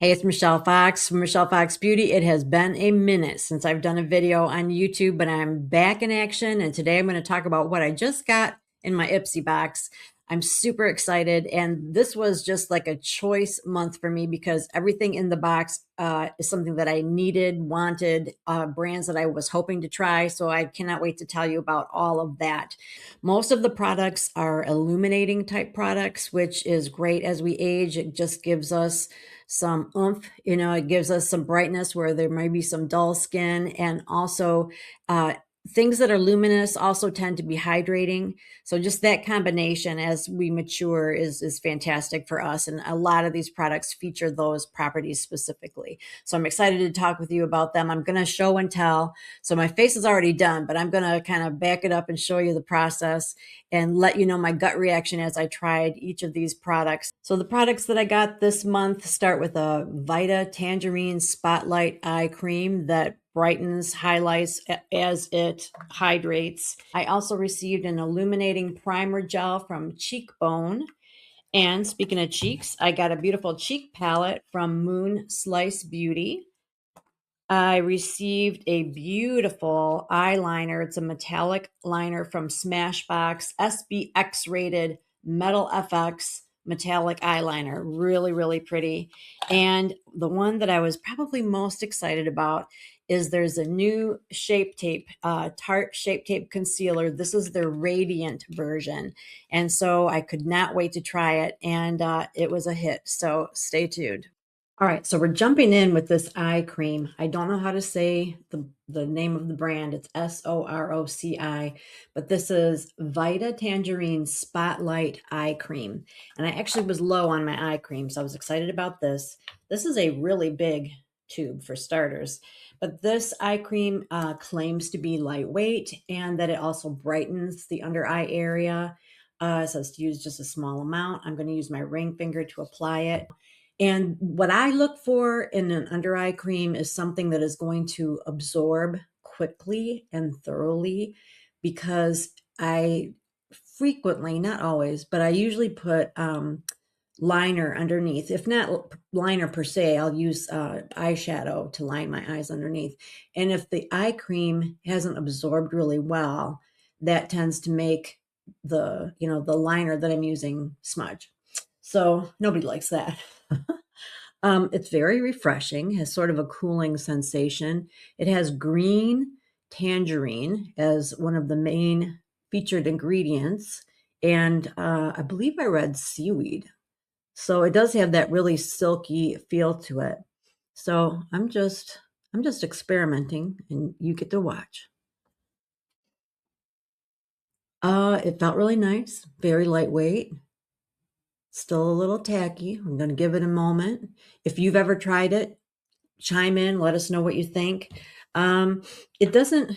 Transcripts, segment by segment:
Hey, it's Michelle Fox from Michelle Fox Beauty. It has been a minute since I've done a video on YouTube, but I'm back in action. And today I'm going to talk about what I just got in my IPSY box. I'm super excited. And this was just like a choice month for me because everything in the box is something that I needed, wanted, brands that I was hoping to try. So I cannot wait to tell you about all of that. Most of the products are illuminating type products, which is great as we age. It just gives us some oomph, it gives us some brightness where there may be some dull skin, and also things that are luminous also tend to be hydrating. So just that combination as we mature is fantastic for us. And a lot of these products feature those properties specifically. So I'm excited to talk with you about them. I'm going to show and tell. So my face is already done, but I'm going to kind of back it up and show you the process and let you know my gut reaction as I tried each of these products. So the products that I got this month start with a Vita-Tangerine Spotlight Eye Cream that brightens, highlights as it hydrates. I also received an illuminating primer gel from Cheekbone. And speaking of cheeks, I got a beautiful cheek palette from Moonslice Beauty. I received a beautiful eyeliner. It's a metallic liner from Smashbox, SBX rated Metal FX metallic eyeliner. Really, really pretty. And the one that I was probably most excited about is there's a new ShapeTape, Tarte ShapeTape concealer. This is their radiant version. And so I could not wait to try it. And it was a hit. So stay tuned. All right, so we're jumping in with this eye cream. I don't know how to say the name of the brand. It's Soroci, but this is Vita-Tangerine Spotlight Eye Cream. And I actually was low on my eye cream, so I was excited about this. This is a really big tube for starters, but this eye cream claims to be lightweight and that it also brightens the under eye area. It says to use just a small amount. I'm going to use my ring finger to apply it. And what I look for in an under eye cream is something that is going to absorb quickly and thoroughly, because I frequently, not always, but I usually put liner underneath. If not liner per se, I'll use eyeshadow to line my eyes underneath. And if the eye cream hasn't absorbed really well, that tends to make the liner that I'm using smudge. So nobody likes that. It's very refreshing, has sort of a cooling sensation. It has green tangerine as one of the main featured ingredients. And I believe I read seaweed. So it does have that really silky feel to it. So I'm just experimenting and you get to watch. It felt really nice, very lightweight. Still a little tacky. I'm going to give it a moment. If you've ever tried it, chime in, let us know what you think. It doesn't,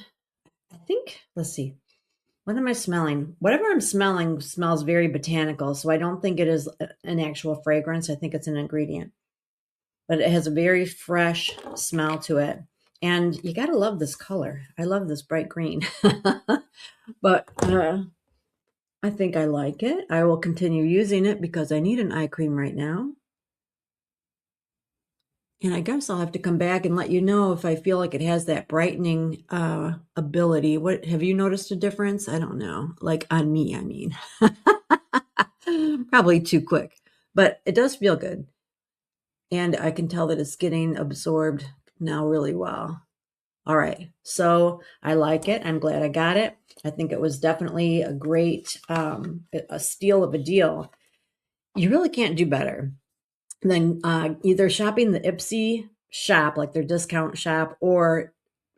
I think, let's see, what am I smelling? Whatever I'm smelling smells very botanical, so I don't think it is an actual fragrance. I think it's an ingredient. But it has a very fresh smell to it. And you got to love this color. I love this bright green. But I think I like it. I will continue using it because I need an eye cream right now. And I guess I'll have to come back and let you know if I feel like it has that brightening ability. What have you noticed a difference? I don't know. Like on me, I mean. Probably too quick, but it does feel good. And I can tell that it's getting absorbed now really well. All right, so I like it. I'm glad I got it. I think it was definitely a great, a steal of a deal. You really can't do better than either shopping the IPSY shop, like their discount shop, or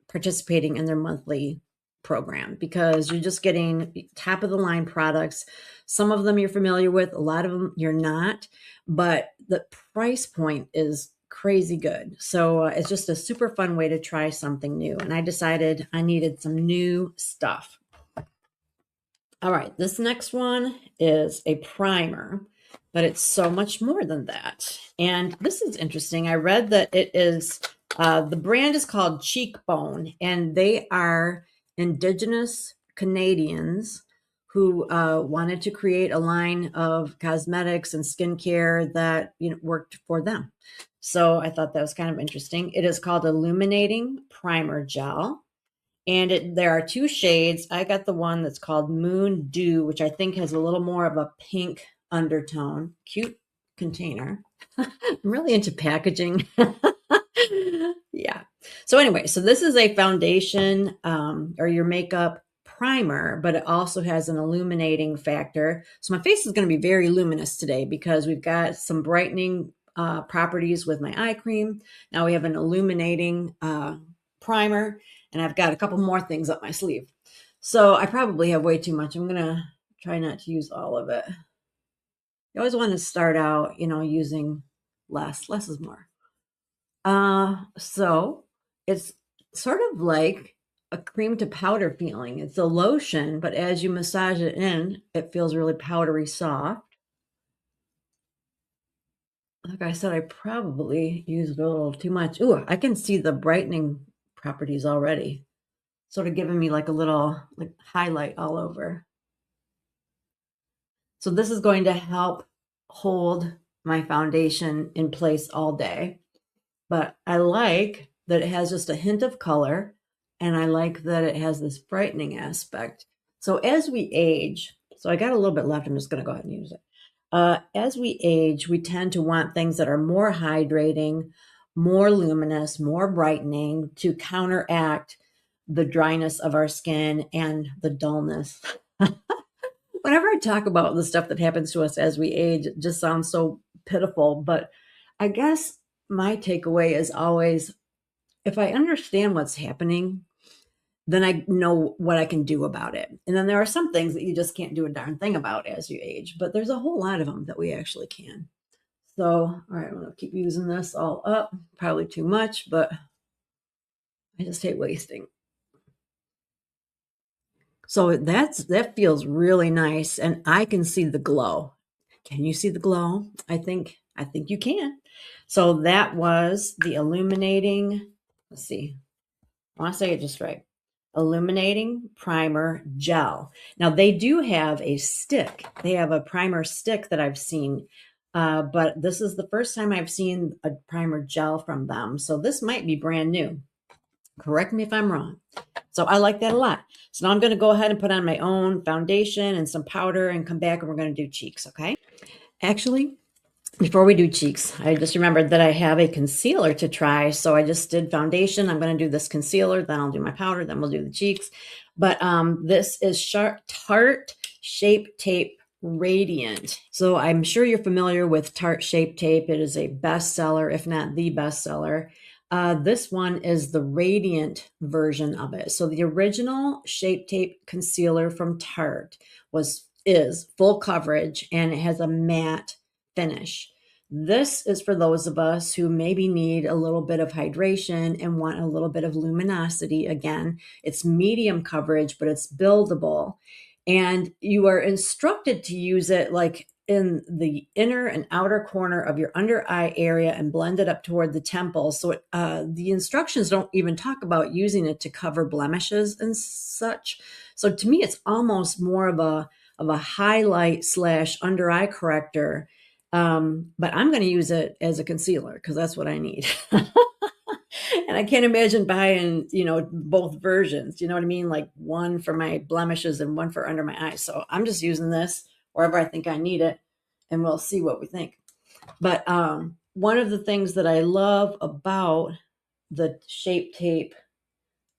participating in their monthly program, because you're just getting top of the line products. Some of them you're familiar with, a lot of them you're not, but the price point is crazy good. So it's just a super fun way to try something new. And I decided I needed some new stuff. All right, this next one is a primer, but it's so much more than that. And this is interesting. I read that it is, the brand is called Cheekbone, and they are Indigenous Canadians who wanted to create a line of cosmetics and skincare that worked for them. So I thought that was kind of interesting. It is called Illuminating Primer Gel. And there are 2 shades. I got the one that's called Moondew, which I think has a little more of a pink undertone. Cute container. I'm really into packaging. Yeah. So anyway, so this is a foundation or your makeup primer, but it also has an illuminating factor. So my face is going to be very luminous today because we've got some brightening properties with my eye cream. Now we have an illuminating primer, and I've got a couple more things up my sleeve. So I probably have way too much. I'm going to try not to use all of it. You always want to start out, using less. Less is more. So it's sort of like a cream to powder feeling. It's a lotion, but as you massage it in, it feels really powdery soft. Like I said, I probably used a little too much. Ooh, I can see the brightening properties already. Sort of giving me like a little highlight all over. So this is going to help hold my foundation in place all day. But I like that it has just a hint of color, and I like that it has this brightening aspect. So as we age, so I got a little bit left, I'm just going to go ahead and use it. As we age, we tend to want things that are more hydrating, more luminous, more brightening to counteract the dryness of our skin and the dullness. Whenever I talk about the stuff that happens to us as we age, it just sounds so pitiful. But I guess my takeaway is always, if I understand what's happening, then I know what I can do about it. And then there are some things that you just can't do a darn thing about as you age, but there's a whole lot of them that we actually can. So, all right, I'm going to keep using this all up. Probably too much, but I just hate wasting. So that feels really nice, and I can see the glow. Can you see the glow? I think you can. So that was the illuminating. Let's see. I want to say it just right. Illuminating Primer Gel. Now they do have a stick. They have a primer stick that I've seen, but this is the first time I've seen a primer gel from them. So this might be brand new. Correct me if I'm wrong. So I like that a lot. So now I'm going to go ahead and put on my own foundation and some powder and come back and we're going to do cheeks, okay? Actually, before we do cheeks, I just remembered that I have a concealer to try. So I just did foundation. I'm going to do this concealer, then I'll do my powder, then we'll do the cheeks. But this is Tarte ShapeTape Radiant. So I'm sure you're familiar with Tarte ShapeTape. It is a bestseller, if not the bestseller. This one is the Radiant version of it. So the original ShapeTape concealer from Tarte is full coverage, and it has a matte finish. This is for those of us who maybe need a little bit of hydration and want a little bit of luminosity. Again, it's medium coverage, but it's buildable. And you are instructed to use it like in the inner and outer corner of your under eye area and blend it up toward the temples. So the instructions don't even talk about using it to cover blemishes and such. So to me, it's almost more of a highlight / under eye corrector. But I'm going to use it as a concealer because that's what I need. And I can't imagine buying, both versions. You know what I mean? Like one for my blemishes and one for under my eyes. So I'm just using this wherever I think I need it, and we'll see what we think. But one of the things that I love about the ShapeTape,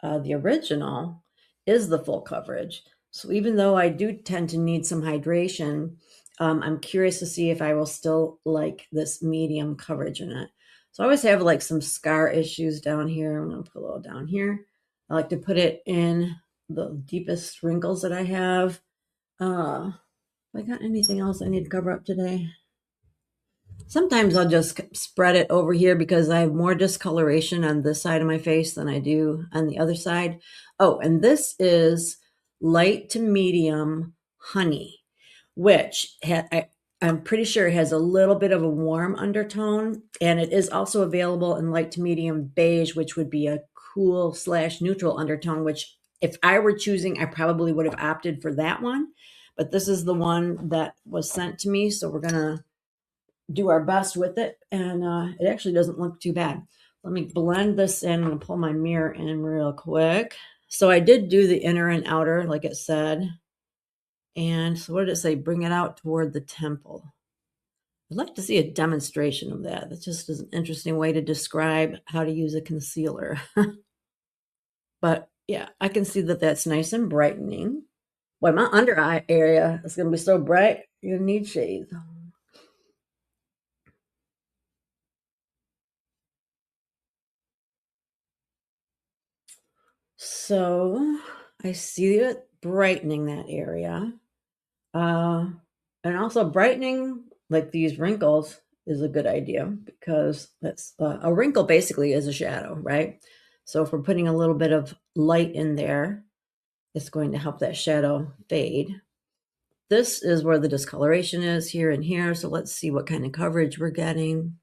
the original, is the full coverage. So even though I do tend to need some hydration, I'm curious to see if I will still like this medium coverage in it. So I always have like some scar issues down here. I'm going to put a little down here. I like to put it in the deepest wrinkles that I have. Have I got anything else I need to cover up today? Sometimes I'll just spread it over here because I have more discoloration on this side of my face than I do on the other side. Oh, and this is light to medium honey, which I'm pretty sure it has a little bit of a warm undertone. And it is also available in light to medium beige, which would be a cool / neutral undertone, which if I were choosing, I probably would have opted for that one. But this is the one that was sent to me. So we're going to do our best with it, and it actually doesn't look too bad. Let me blend this in. I'm going to pull my mirror in real quick. So I did do the inner and outer, like it said. And so what did it say? Bring it out toward the temple. I'd like to see a demonstration of that. That just is an interesting way to describe how to use a concealer. But yeah, I can see that that's nice and brightening. Boy, my under eye area is going to be so bright, you're going to need shades. So I see it brightening that area. And also brightening like these wrinkles is a good idea because that's a wrinkle basically is a shadow, right? So if we're putting a little bit of light in there, it's going to help that shadow fade. This is where the discoloration is here and here. So let's see what kind of coverage we're getting.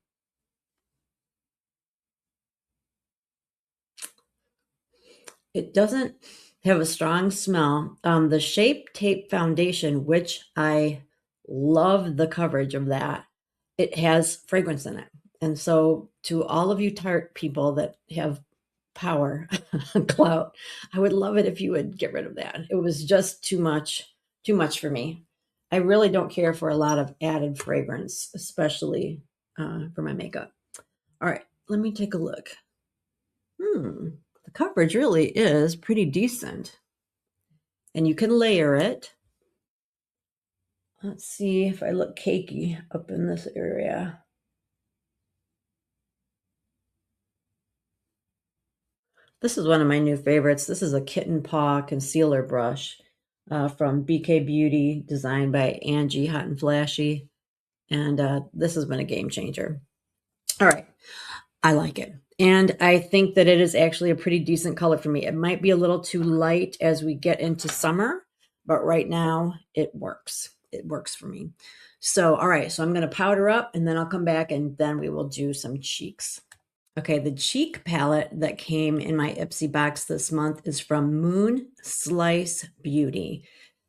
It doesn't have a strong smell. The ShapeTape foundation, which I love the coverage of that, it has fragrance in it. And so to all of you Tarte people that have power, clout, I would love it if you would get rid of that. It was just too much for me. I really don't care for a lot of added fragrance, especially for my makeup. All right, let me take a look. The coverage really is pretty decent. And you can layer it. Let's see if I look cakey up in this area. This is one of my new favorites. This is a kitten paw concealer brush from BK Beauty, designed by Angie, Hot and Flashy. And this has been a game changer. All right, I like it. And I think that it is actually a pretty decent color for me. It might be a little too light as we get into summer, but right now it works. It works for me. So, all right, so I'm going to powder up and then I'll come back and then we will do some cheeks. Okay, the cheek palette that came in my IPSY box this month is from Moonslice Beauty.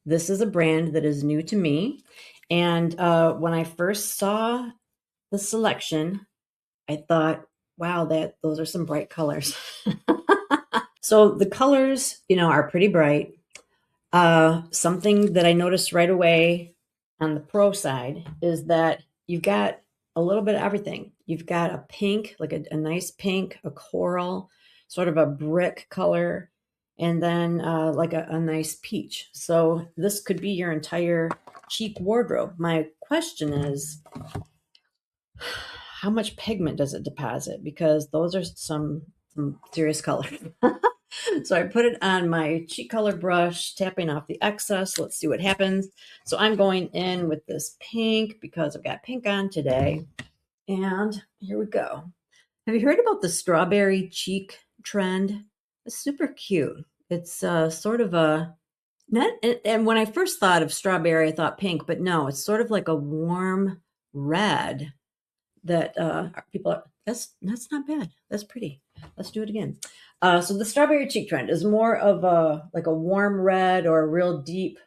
This is a brand that is new to me. And when I first saw the selection, I thought, wow, those are some bright colors. So the colors, are pretty bright. Something that I noticed right away on the pro side is that you've got a little bit of everything. You've got a pink, like a nice pink, a coral, sort of a brick color, and then like a nice peach. So this could be your entire cheek wardrobe. My question is, how much pigment does it deposit? Because those are some serious colors. So I put it on my cheek color brush, tapping off the excess. Let's see what happens. So I'm going in with this pink because I've got pink on today. And here we go. Have you heard about the strawberry cheek trend? It's super cute. It's sort of a not, and when I first thought of strawberry, I thought pink, but no, it's sort of like a warm red that people are, that's not bad. That's pretty. Let's do it again. So the strawberry cheek trend is more of a like a warm red or a real deep,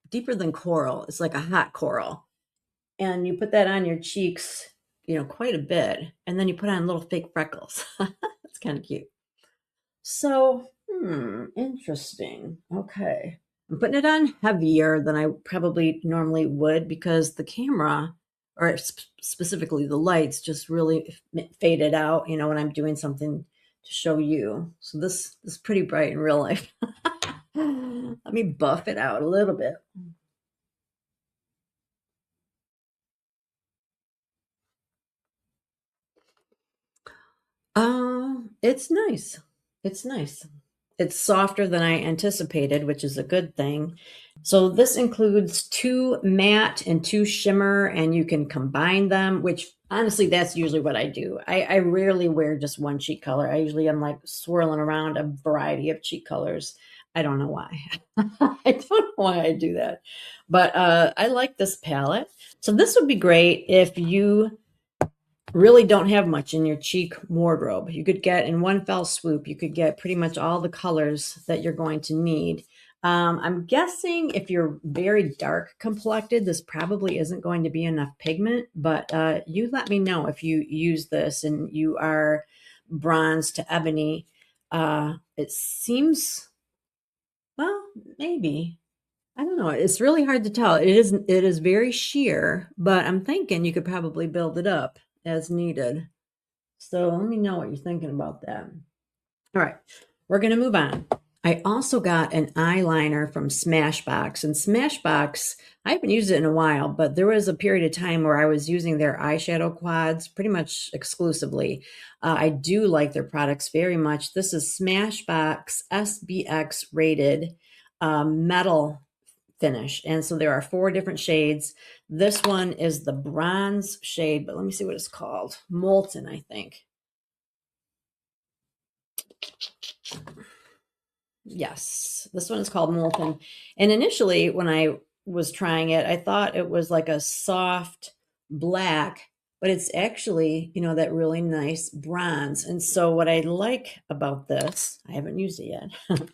deeper than coral. It's like a hot coral, and you put that on your cheeks, quite a bit, and then you put on little fake freckles. That's kind of cute. So, interesting. Okay. I'm putting it on heavier than I probably normally would because the camera, or specifically the lights, just really faded out, when I'm doing something to show you. So this is pretty bright in real life. Let me buff it out a little bit. It's nice. It's nice. It's softer than I anticipated, which is a good thing. So this includes 2 matte and 2 shimmer, and you can combine them, which honestly, that's usually what I do. I rarely wear just one cheek color. I usually am like swirling around a variety of cheek colors. I don't know why. I don't know why I do that. But I like this palette. So this would be great if you really don't have much in your cheek wardrobe. You could get in one fell swoop, you could get pretty much all the colors that you're going to need. I'm guessing if you're very dark complected, this probably isn't going to be enough pigment, but you let me know if you use this and you are bronze to ebony. It seems, well, maybe. I don't know. It's really hard to tell. It is very sheer, but I'm thinking you could probably build it up as needed. So let me know what you're thinking about that. All right, we're going to move on. I also got an eyeliner from Smashbox. And Smashbox, I haven't used it in a while, but there was a period of time where I was using their eyeshadow quads pretty much exclusively. I do like their products very much. This is Smashbox SBX rated metal finish. And so there are 4 different shades. This one is the bronze shade, but let me see what it's called. Molten, I think. Yes, this one is called Molten. And initially, when I was trying it, I thought it was like a soft black, but it's actually, that really nice bronze. And so what I like about this, I haven't used it yet,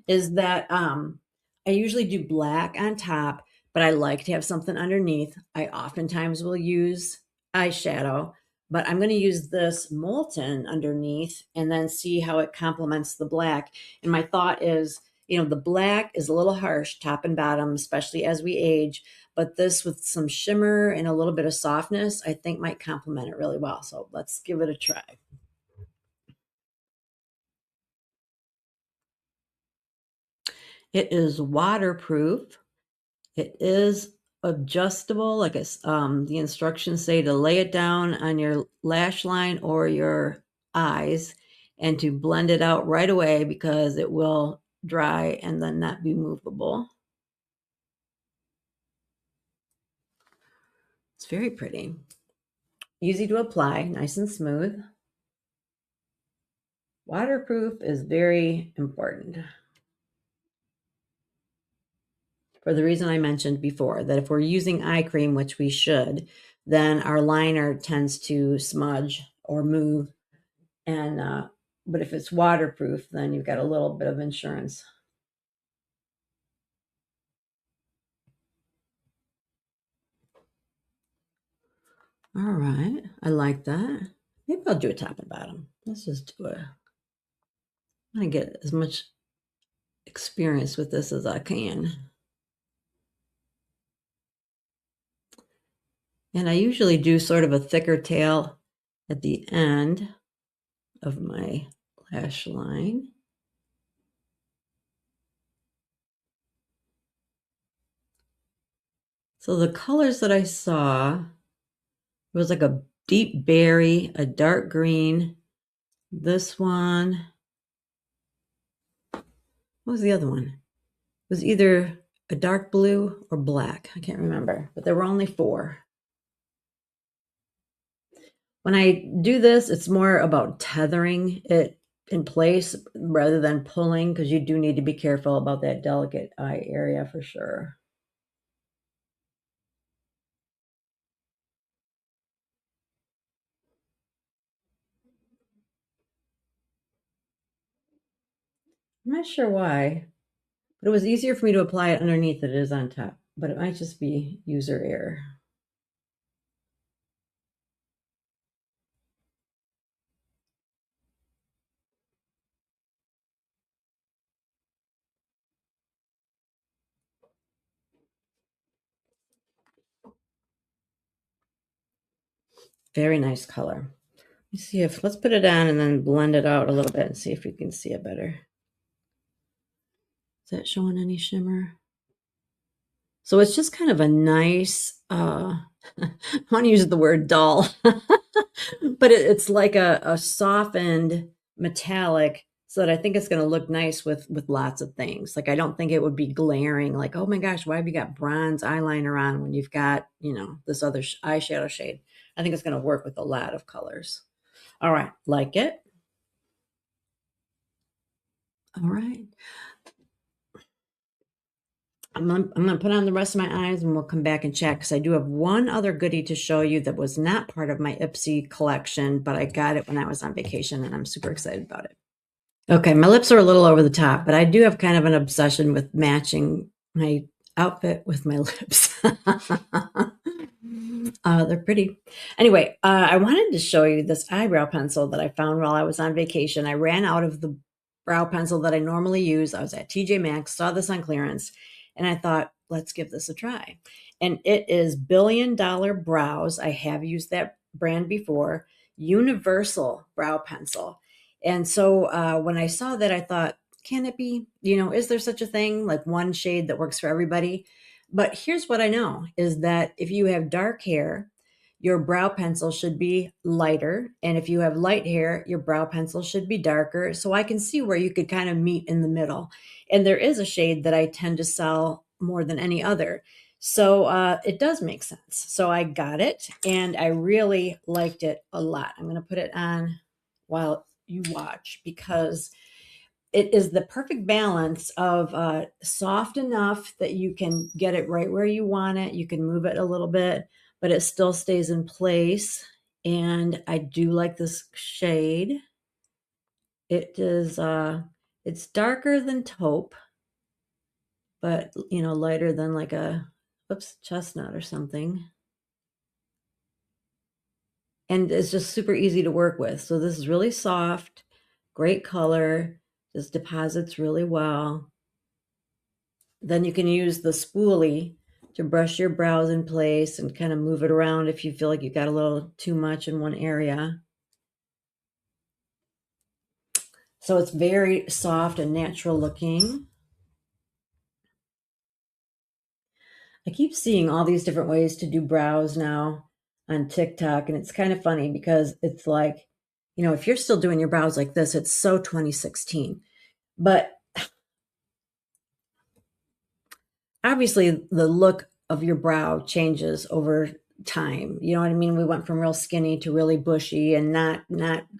is that I usually do black on top, but I like to have something underneath. I oftentimes will use eyeshadow, but I'm going to use this molten underneath and then see how it complements the black. And my thought is, the black is a little harsh top and bottom, especially as we age, but this with some shimmer and a little bit of softness, I think might complement it really well. So let's give it a try. It is waterproof. It is adjustable, like the instructions say to lay it down on your lash line or your eyes and to blend it out right away because it will dry and then not be movable. It's very pretty. Easy to apply, nice and smooth. Waterproof is very important. For the reason I mentioned before, that if we're using eye cream, which we should, then our liner tends to smudge or move. And but if it's waterproof, then you've got a little bit of insurance. All right, I like that. Maybe I'll do a top and bottom. Let's just do it. I'm gonna get as much experience with this as I can. And I usually do sort of a thicker tail at the end of my lash line. So the colors that I saw was like a deep berry, a dark green, this one. What was the other one? It was either a dark blue or black. I can't remember, but there were only 4. When I do this, it's more about tethering it in place rather than pulling, because you do need to be careful about that delicate eye area for sure. I'm not sure why, but it was easier for me to apply it underneath than it is on top, but it might just be user error. Very nice color. Let's see let's put it on and then blend it out a little bit and see if we can see it better. Is that showing any shimmer? So it's just kind of a nice, I want to use the word dull, but it's like a softened metallic, so that I think it's going to look nice with lots of things. Like, I don't think it would be glaring, like, oh my gosh, why have you got bronze eyeliner on when you've got, this other eyeshadow shade? I think it's going to work with a lot of colors. All right, like it? All right. I'm gonna put on the rest of my eyes and we'll come back and chat, because I do have one other goodie to show you that was not part of my IPSY collection, but I got it when I was on vacation and I'm super excited about it. Okay, my lips are a little over the top, but I do have kind of an obsession with matching my outfit with my lips. They're pretty. Anyway, I wanted to show you this eyebrow pencil that I found while I was on vacation. I ran out of the brow pencil that I normally use. I was at TJ Maxx, saw this on clearance, and I thought, let's give this a try. And it is Billion Dollar Brows. I have used that brand before. Universal brow pencil. And so when I saw that, I thought, can it be, is there such a thing like one shade that works for everybody? But here's what I know is that if you have dark hair, your brow pencil should be lighter. And if you have light hair, your brow pencil should be darker. So I can see where you could kind of meet in the middle. And there is a shade that I tend to sell more than any other. So it does make sense. So I got it and I really liked it a lot. I'm going to put it on while you watch because it is the perfect balance of soft enough that you can get it right where you want it. You can move it a little bit, but it still stays in place. And I do like this shade. It is, it's darker than taupe, but, lighter than like a, chestnut or something. And it's just super easy to work with. So this is really soft, great color, just deposits really well. Then you can use the spoolie to brush your brows in place and kind of move it around if you feel like you got a little too much in one area. So it's very soft and natural looking. I keep seeing all these different ways to do brows now on TikTok, and it's kind of funny because it's like, if you're still doing your brows like this, it's so 2016. But obviously the look of your brow changes over time. You know what I mean? We went from real skinny to really bushy and not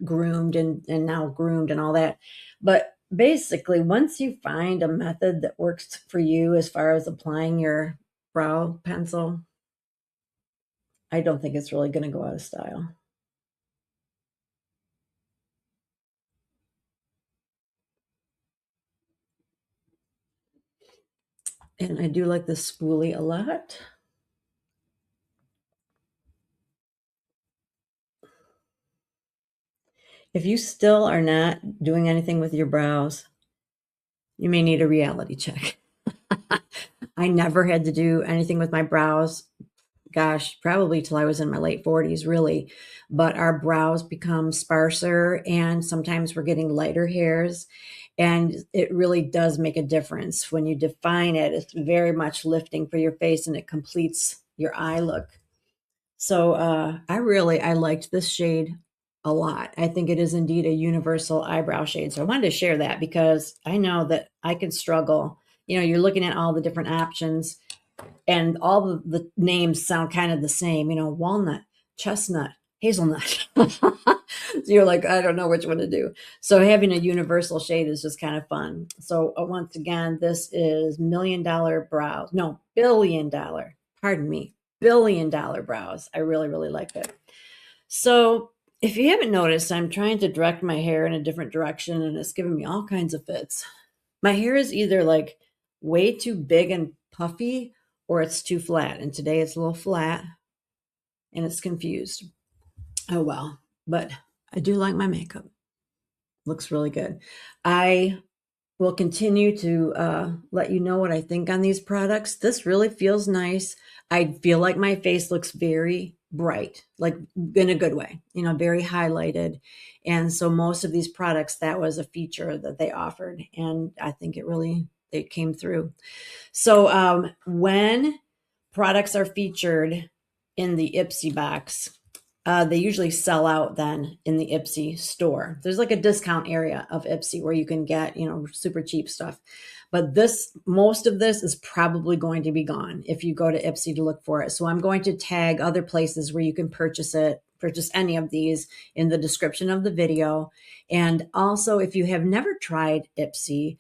groomed and now groomed and all that. But basically, once you find a method that works for you as far as applying your brow pencil, I don't think it's really going to go out of style. And I do like the spoolie a lot. If you still are not doing anything with your brows, you may need a reality check. I never had to do anything with my brows, gosh, probably till I was in my late 40s, really. But our brows become sparser and sometimes we're getting lighter hairs. And it really does make a difference when you define it. It's very much lifting for your face and it completes your eye look. So I liked this shade a lot. I think it is indeed a universal eyebrow shade. So I wanted to share that because I know that I can struggle. You're looking at all the different options and all the names sound kind of the same, walnut, chestnut, hazelnut. So you're like, I don't know which one to do. So having a universal shade is just kind of fun. So once again, this is $1 million brows. No, $1 billion. Pardon me. $1 billion brows. I really, really like it. So if you haven't noticed, I'm trying to direct my hair in a different direction and it's giving me all kinds of fits. My hair is either like way too big and puffy or it's too flat. And today it's a little flat and it's confused. Oh, well, but I do like my makeup. Looks really good. I will continue to let you know what I think on these products. This really feels nice. I feel like my face looks very bright, like in a good way, very highlighted. And so most of these products, that was a feature that they offered. And I think it came through. So when products are featured in the IPSY box, they usually sell out then in the IPSY store. There's like a discount area of IPSY where you can get, super cheap stuff. But most of this is probably going to be gone if you go to IPSY to look for it. So I'm going to tag other places where you can purchase any of these in the description of the video. And also, if you have never tried IPSY,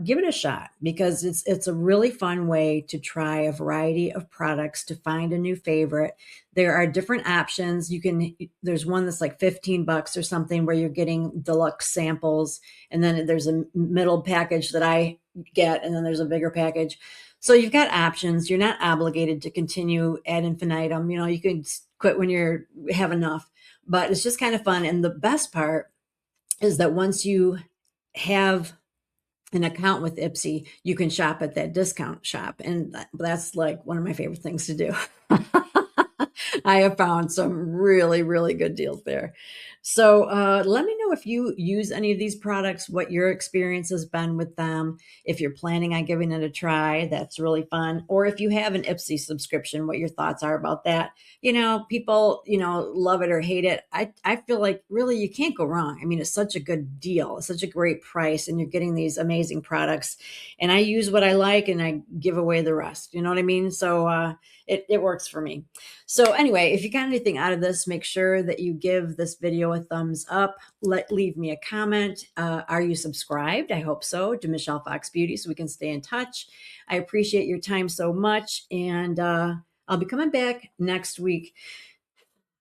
give it a shot because it's a really fun way to try a variety of products to find a new favorite. There are different options. There's one that's like $15 or something where you're getting deluxe samples, and then there's a middle package that I get, and then there's a bigger package. So you've got options. You're not obligated to continue ad infinitum. You can quit when you have enough, but it's just kind of fun. And the best part is that once you have an account with IPSY, you can shop at that discount shop. And that's like one of my favorite things to do. I have found some really, really good deals there. So let me know if you use any of these products, what your experience has been with them. If you're planning on giving it a try, that's really fun. Or if you have an IPSY subscription, what your thoughts are about that. People, love it or hate it. I feel like really you can't go wrong. I mean, it's such a good deal. It's such a great price, and you're getting these amazing products. And I use what I like and I give away the rest. You know what I mean? So it works for me. So anyway, if you got anything out of this, make sure that you give this video a thumbs up. Leave me a comment. Are you subscribed? I hope so, to Michelle Fox Beauty, so we can stay in touch. I appreciate your time so much, and I'll be coming back next week.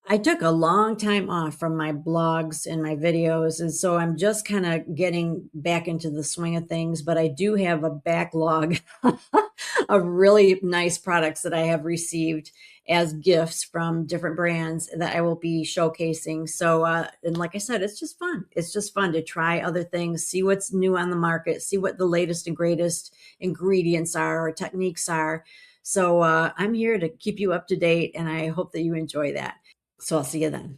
I took a long time off from my blogs and my videos, and so I'm just kind of getting back into the swing of things, but I do have a backlog of really nice products that I have received as gifts from different brands that I will be showcasing. So, and like I said, it's just fun. It's just fun to try other things, see what's new on the market, see what the latest and greatest ingredients are or techniques are. So I'm here to keep you up to date, and I hope that you enjoy that. So I'll see you then.